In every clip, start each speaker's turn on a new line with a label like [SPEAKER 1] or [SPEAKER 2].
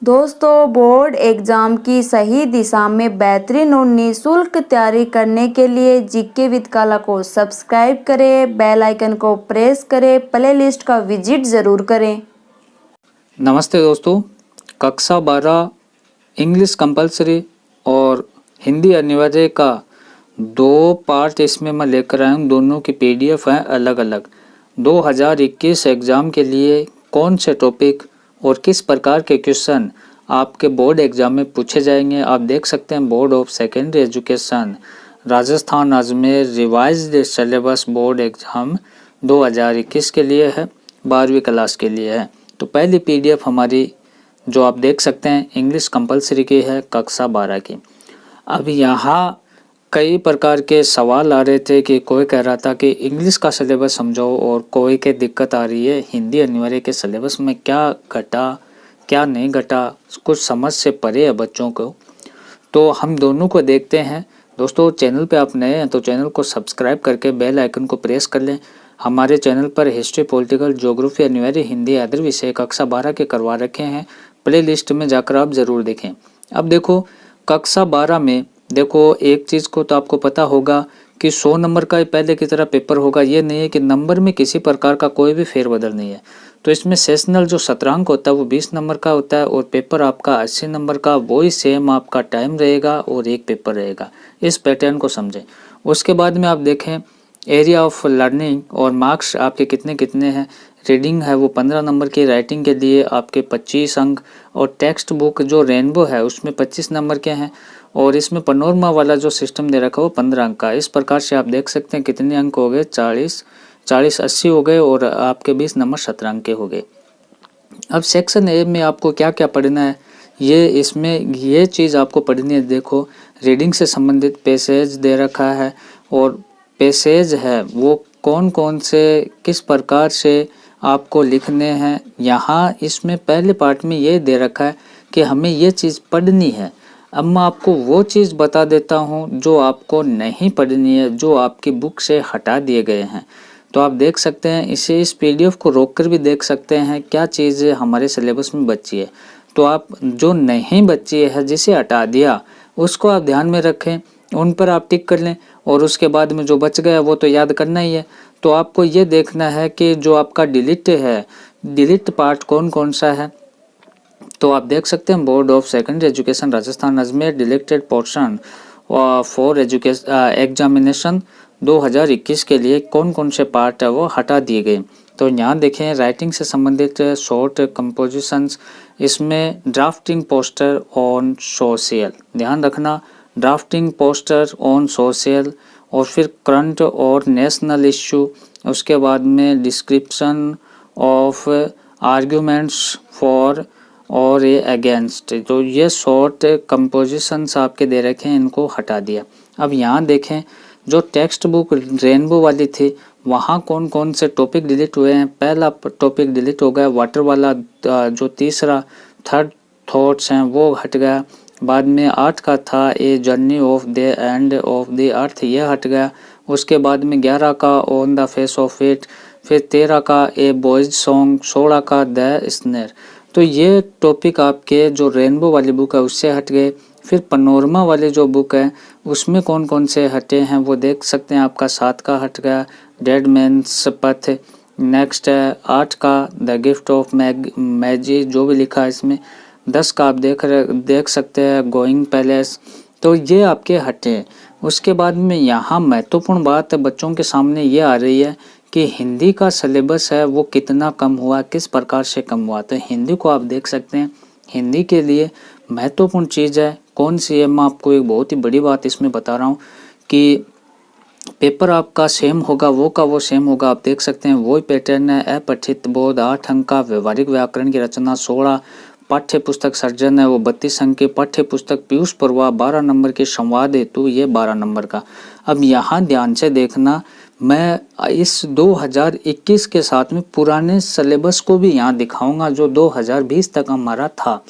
[SPEAKER 1] दोस्तों, board exam की सही दिशा में बेहतरीन और निःशुल्क तैयारी करने के लिए जीके विद काला को सब्सक्राइब करें, बेल आइकन को प्रेस करें, प्लेलिस्ट का विजिट ज़रूर करें।
[SPEAKER 2] नमस्ते दोस्तों, कक्षा 12 इंग्लिश कंपलसरी और हिंदी अनिवार्य का 2 पार्ट इसमें मैं लेकर आया हूँ। दोनों की पीडीएफ हैं अलग अलग। 2021 एग्ज़ाम के लिए कौन से टॉपिक और किस प्रकार के क्वेश्चन आपके बोर्ड एग्ज़ाम में पूछे जाएंगे आप देख सकते हैं। Board of secondary education Rajasthan Ajmer revised syllabus board exam 2021 के लिए है, 12वीं क्लास के लिए है। तो पहली पीडीएफ हमारी जो आप देख सकते हैं इंग्लिश कंपलसरी की है, कक्षा 12 की। अब यहाँ कई प्रकार के सवाल आ रहे थे कि कोई कह रहा था कि इंग्लिश का सिलेबस समझाओ और कोई के दिक्कत आ रही है हिंदी अनिवार्य के सिलेबस में क्या घटा क्या नहीं घटा, कुछ समझ से परे है बच्चों को। तो हम दोनों को देखते हैं। दोस्तों, चैनल पे आप नए हैं तो चैनल को सब्सक्राइब करके बेल आइकन को प्रेस कर लें। हमारे चैनल पर हिस्ट्री, पॉलिटिकल, ज्योग्राफी, अनिवार्य हिंदी अदर विषय कक्षा 12 के करवा रखे हैं। प्ले लिस्ट में जाकर आप ज़रूर देखें। अब देखो कक्षा 12 में देखो एक चीज़ को तो आपको पता होगा कि 100 नंबर का पहले की तरह पेपर होगा। ये नहीं है कि नंबर में किसी प्रकार का कोई भी फेरबदल नहीं है। तो इसमें सेशनल जो सत्रांक होता है वो 20 नंबर का होता है और पेपर आपका 80 नंबर का, वही सेम आपका टाइम रहेगा और एक पेपर रहेगा। इस पैटर्न को समझें। उसके बाद में आप देखें एरिया ऑफ लर्निंग और मार्क्स आपके कितने कितने हैं। रीडिंग है वो 15 नंबर की, राइटिंग के लिए आपके 25 अंक और टेक्स्ट बुक जो रेनबो है उसमें 25 नंबर के हैं और इसमें पनोरमा वाला जो सिस्टम दे रखा है वो 15 अंक का। इस प्रकार से आप देख सकते हैं कितने अंक हो गए, 40 80 हो गए और आपके 20 नंबर 17 अंक के हो गए। अब सेक्शन ए में आपको क्या क्या पढ़ना है, ये इसमें ये चीज़ आपको पढ़नी है। देखो रीडिंग से संबंधित पैसेज दे रखा है और पैसेज है वो कौन कौन से किस प्रकार से आपको लिखने हैं। यहाँ इसमें पहले पार्ट में ये दे रखा है कि हमें ये चीज़ पढ़नी है। अब मैं आपको वो चीज़ बता देता हूँ जो आपको नहीं पढ़नी है, जो आपकी बुक से हटा दिए गए हैं। तो आप देख सकते हैं इसे, इस पीडीएफ को रोककर भी देख सकते हैं क्या चीज़ हमारे सिलेबस में बची है। तो आप जो नहीं बची है, जिसे हटा दिया, उसको आप ध्यान में रखें, उन पर आप टिक कर लें और उसके बाद में जो बच गया वो तो याद करना ही है। तो आपको ये देखना है कि जो आपका डिलीट है, डिलीट पार्ट कौन कौन सा है। तो आप देख सकते हैं board of secondary education Rajasthan Ajmer deleted portion for examination 2021 के लिए कौन कौन से पार्ट है वो हटा दिए गए। तो यहाँ देखें राइटिंग से संबंधित शॉर्ट कंपोजिशंस, इसमें ड्राफ्टिंग पोस्टर ऑन सोशल, ध्यान रखना ड्राफ्टिंग पोस्टर ऑन सोशल, और फिर करंट और नेशनल इश्यू, उसके बाद में डिस्क्रिप्शन ऑफ आर्ग्यूमेंट्स फॉर और ये अगेंस्ट। तो ये शॉर्ट कंपोजिशंस आपके दे रखे हैं, इनको हटा दिया। अब यहाँ देखें जो टेक्स्ट बुक रेनबो वाली थी वहाँ कौन कौन से टॉपिक डिलीट हुए हैं। पहला टॉपिक डिलीट हो गया वाटर वाला, जो तीसरा थर्ड थॉट्स हैं वो हट गया। बाद में 8 का था a journey of the end of the earth, ये हट गया। उसके बाद में 11 का on the face of it, फिर 13 का ए बॉयज सॉन्ग, 16 का द स्नेर। तो ये टॉपिक आपके जो रेनबो वाली बुक है उससे हट गए। फिर पनोरमा वाली जो बुक है उसमें कौन कौन से हटे हैं वो देख सकते हैं। आपका 7 का हट गया डेड मैन्स पथ। नेक्स्ट है 8 का द गिफ्ट ऑफ मैजी, जो भी लिखा है इसमें। 10 का आप देख सकते हैं गोइंग पैलेस। तो ये आपके हटे। उसके बाद में यहाँ महत्वपूर्ण बात बच्चों के सामने ये आ रही है कि हिंदी का सिलेबस है वो कितना कम हुआ, किस प्रकार से कम हुआ। तो हिंदी को आप देख सकते हैं, हिंदी के लिए महत्वपूर्ण चीज़ है कौन सी है। मैं आपको एक बहुत ही बड़ी बात इसमें बता रहा हूँ कि पेपर आपका सेम होगा, वो का वो सेम होगा। आप देख सकते हैं वही पैटर्न है। अपठित बोध 8 अंक का, व्यवहारिक व्याकरण की रचना 16, पाठ्य पुस्तक सर्जन है वो 32 अंक की, पाठ्य पुस्तक पीयूष परवा 12 नंबर की, संवाद हेतु ये 12 नंबर का। अब यहाँ ध्यान से देखना, मैं इस 2021 के साथ में पुराने सिलेबस को भी यहाँ दिखाऊंगा जो 2020 तक हमारा था।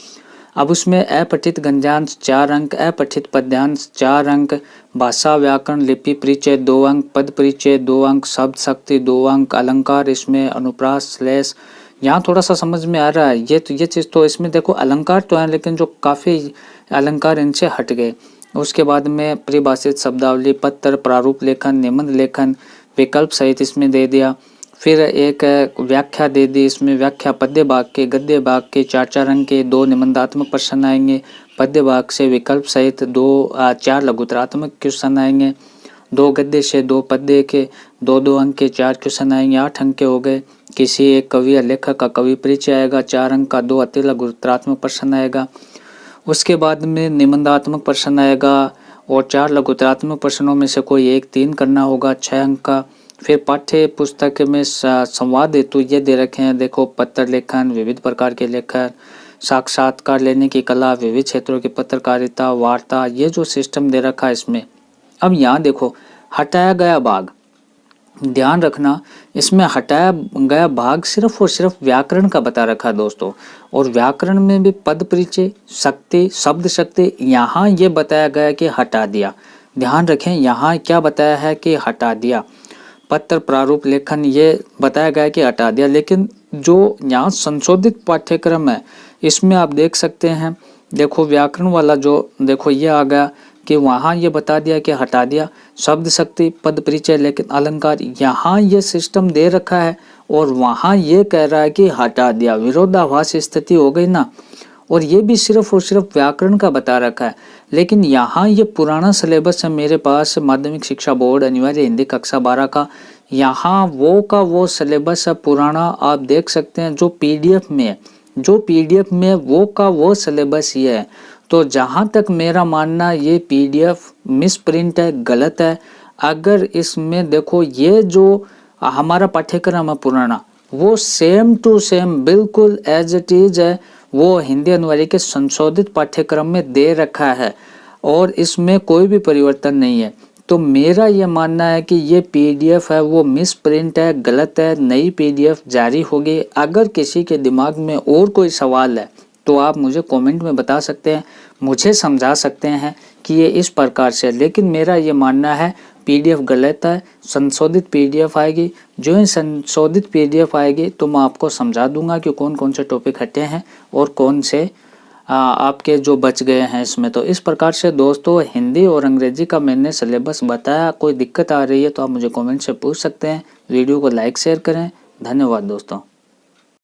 [SPEAKER 2] अब उसमें अपठित गद्यांश 4 अंक, अपठित पद्यांश 4 अंक, भाषा व्याकरण लिपि परिचय 2 अंक, पद परिचय 2 अंक, शब्द शक्ति 2 अंक, अलंकार इसमें अनुप्रास स्लेश यहाँ थोड़ा सा समझ में आ रहा है। ये चीज़ तो इसमें देखो अलंकार तो है, लेकिन जो काफ़ी अलंकार इनसे हट गए। उसके बाद में परिभाषित शब्दावली, पत्र, प्रारूप लेखन, निबंध लेखन, विकल्प सहित इसमें दे दिया। फिर एक व्याख्या दे दी, इसमें व्याख्या पद्य भाग के, गद्य भाग के 4-4 अंक के 2 निबंधात्मक प्रश्न आएंगे। पद्य भाग से विकल्प सहित 4 लघुतरात्मक क्वेश्चन आएंगे। 2 गद्य से 2 पद्य के 2-2 अंक के 4 क्वेश्चन आएंगे। 8 अंक के हो गए। किसी एक कवि या लेखक का कवि परिचय आएगा। 4 अंक का 2 अति लघुतरात्मक प्रश्न आएगा। उसके बाद में निबंधात्मक प्रश्न आएगा और 4 लघुतरात्मक प्रश्नों में से कोई एक 3 करना होगा 6 अंक का। फिर पाठ्य पुस्तक में संवाद हेतु ये दे रखे हैं, देखो पत्र लेखन, विविध प्रकार के लेखन, साक्षात्कार लेने की कला, विविध क्षेत्रों की पत्रकारिता, वार्ता, ये जो सिस्टम दे रखा है इसमें। अब यहाँ देखो हटाया गया भाग, ध्यान रखना, इसमें हटाया गया भाग सिर्फ और सिर्फ व्याकरण का बता रखा है दोस्तों। और व्याकरण में भी पद परिचय, शक्ति, शब्द शक्ति, यहाँ ये बताया गया कि हटा दिया। ध्यान रखें, यहाँ क्या बताया है कि हटा दिया। पत्र, प्रारूप लेखन ये बताया गया कि हटा दिया। लेकिन जो यहाँ संशोधित पाठ्यक्रम है इसमें आप देख सकते हैं, देखो व्याकरण वाला जो देखो ये आ गया कि वहाँ ये बता दिया कि हटा दिया। शब्द शक्ति, पद परिचय, लेकिन अलंकार, यहाँ ये सिस्टम दे रखा है और वहाँ ये कह रहा है कि हटा दिया। विरोधाभास स्थिति हो गई ना। और ये भी सिर्फ और सिर्फ व्याकरण का बता रखा है। लेकिन यहाँ ये पुराना सिलेबस है मेरे पास, माध्यमिक शिक्षा बोर्ड अनिवार्य हिंदी कक्षा 12 का। यहाँ वो सिलेबस है पुराना, आप देख सकते हैं जो पीडीएफ में है, जो पीडीएफ में वो सिलेबस ये है। तो जहाँ तक मेरा मानना ये पीडीएफ मिसप्रिंट है, गलत है। अगर इसमें देखो ये जो हमारा पाठ्यक्रम है पुराना, वो सेम टू सेम बिल्कुल एज इट इज है, वो हिंदी अनिवार्य के संशोधित पाठ्यक्रम में दे रखा है और इसमें कोई भी परिवर्तन नहीं है। तो मेरा ये मानना है कि ये पीडीएफ है वो मिसप्रिंट है, गलत है। नई पीडीएफ जारी होगी। अगर किसी के दिमाग में और कोई सवाल है तो आप मुझे कमेंट में बता सकते हैं, मुझे समझा सकते हैं कि ये इस प्रकार से। लेकिन मेरा ये मानना है पीडीएफ गलत है, संशोधित पीडीएफ आएगी। जो ही संशोधित पीडीएफ आएगी तो मैं आपको समझा दूंगा कि कौन कौन से टॉपिक हटे हैं और कौन से आपके जो बच गए हैं इसमें। तो इस प्रकार से दोस्तों हिंदी और अंग्रेजी का मैंने सिलेबस बताया। कोई दिक्कत आ रही है तो आप मुझे कमेंट से पूछ सकते हैं। वीडियो को लाइक शेयर करें। धन्यवाद दोस्तों।